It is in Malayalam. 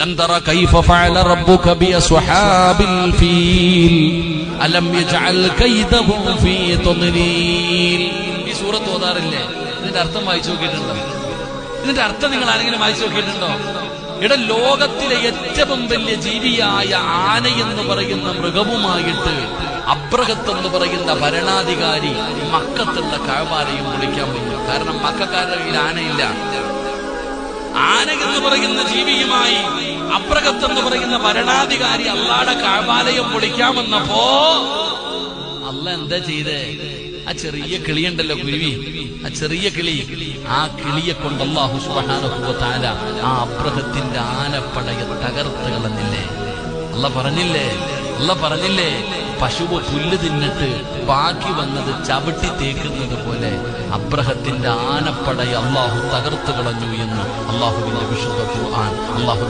അലം തറ കൈഫ ഫഅല റബ്ബുക ബിഅസ്ഹാബിൽ ഫീൽ അലം യജ്അൽ കൈദഹും ഫീ തദ്ലീൽ. ഈ സൂറത്ത് ഓതാറില്ലേ? ഇതിന്റെ അർത്ഥം വായിച്ചു നോക്കിയിട്ടുണ്ടോ? ഇതിന്റെ അർത്ഥം നിങ്ങൾ ആരെങ്കിലും വായിച്ചു നോക്കിയിട്ടുണ്ടോ? ഇവിടെ ലോകത്തിലെ ഏറ്റവും വലിയ ജീവിയായ ആനയെന്ന് പറയുന്ന മൃഗവുമായിട്ട് അബ്രഹത്ത് എന്ന് പറയുന്ന ഭരണാധികാരി മക്കത്തുള്ള കഅബാലയം പൊളിക്കാൻ വന്നു. കാരണം മക്കക്കാരുടെ കയ്യിൽ ആനയില്ല. ആന എന്ന് പറയുന്ന ജീവിയുമായി അബ്രഹത്ത് എന്ന് പറയുന്ന ഭരണാധികാരി അള്ളാഹുടെ കഅബാലയം പൊളിക്കാൻ വന്നപ്പോ അള്ളാഹ് എന്താ ചെയ്തേ? ആ ചെറിയ കിളിയുണ്ടല്ലോ, കുരുവി, ആ ചെറിയ കിളി, ആ കിളിയെ കൊണ്ട് അല്ലാഹു സുബ്ഹാനഹു വ തആല ആ അബ്രഹത്തിന്റെ ആനപ്പടയെ തകർത്ത് കളഞ്ഞില്ലേ? അല്ലാഹ് പറഞ്ഞില്ലേ പശുവ് പുല്ല് തിന്നിട്ട് ബാക്കി വന്നത് ചവിട്ടി തേക്കുന്നത് പോലെ അബ്രഹത്തിന്റെ ആനപ്പടയെ അല്ലാഹു തകർത്ത് കളഞ്ഞു എന്ന് അല്ലാഹുവിന്റെ വിശുദ്ധ ഖുർആൻ. അല്ലാഹു